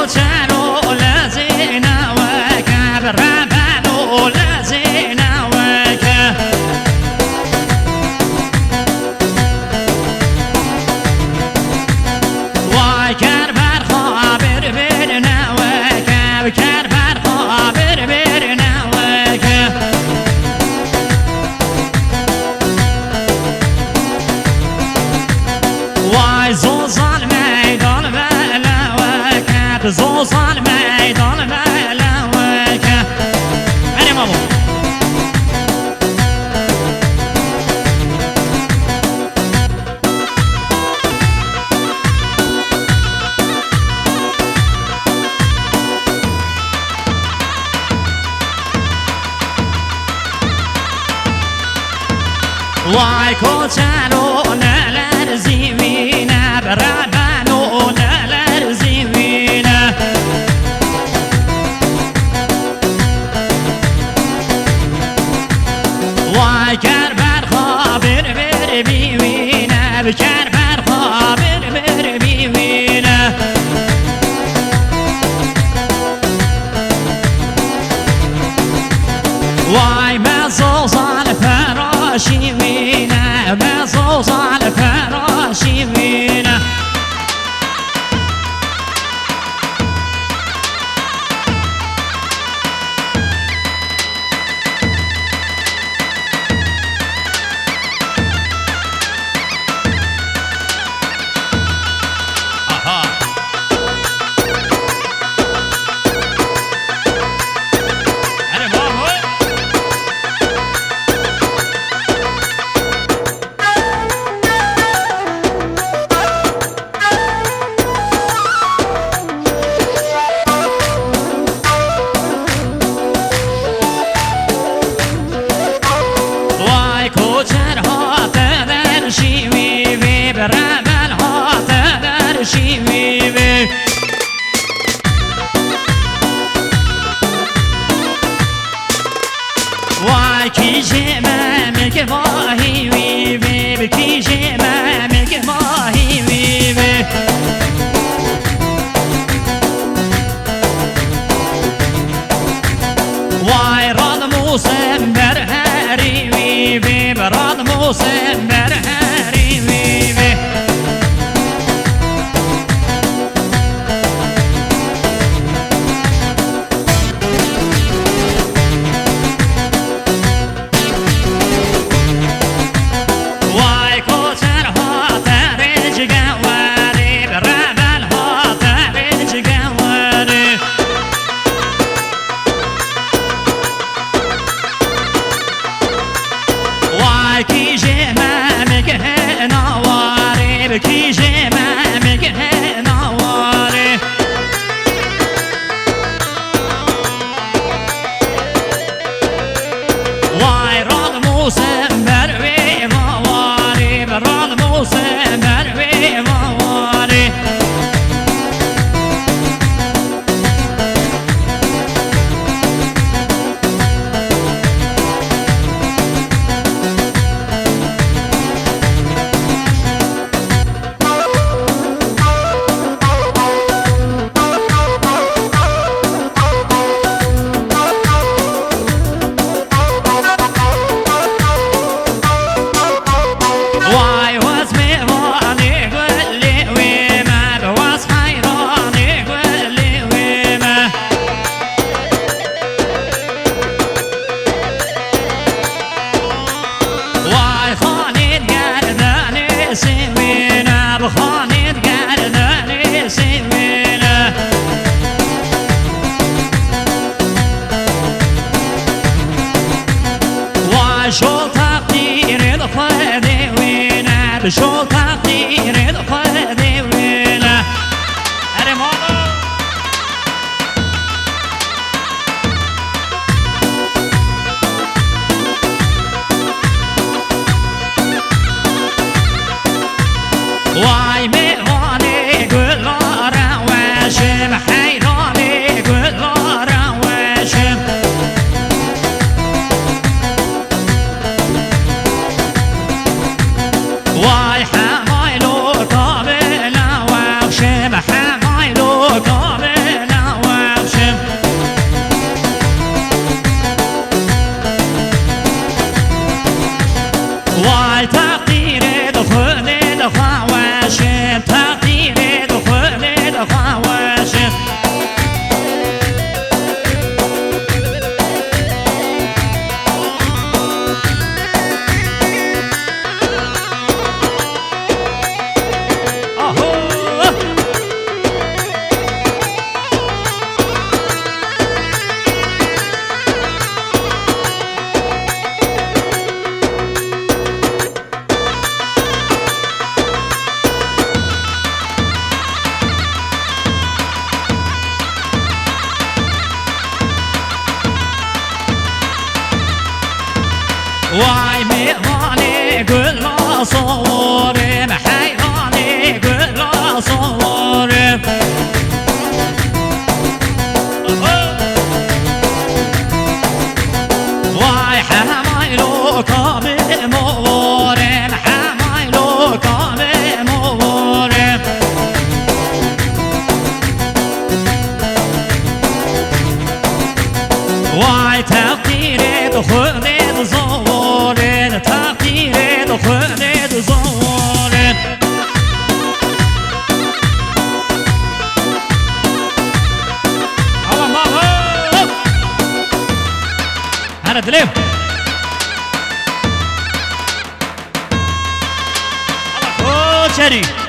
كوتشالو لازينا وكاب رابانو لازينا وكاب وكربر خابر برنا وكاب كربر خابر برنا وكاب واي زوزان ميدان بلا وكاب زوزان ميدان بلا وكاب أنا مامو واي كوتشالو نالرزيوينا برابانو نالرزيوينا واي كربر خابر بربيوينا بكربر خابر بربيوينا واي ما زوزان فراشي وينا ما زوزان فراشي وينا کی جمع که ماهی وی وی کی جمع که ماهی وی وی وای راد موسم بر هری وی وی راد موسم بر هری وی وی کی جمع میگه نواره کی جمع میگه نواره وای راد موسم بروی مواره راد موسم بروی مواره شو تقدير الخدي وينا شو تقدير الخدي وينا أنا ماما واي مهاني قل رواشم حيراني قل رواشم واي واي ميغاني قل صوري محيغاني قل صوري واي حمايلو كامل موري حمايلو كامل موري واي تقديري دخولي زوري تقديري دخولي زوري الله هذا دليل الله شريك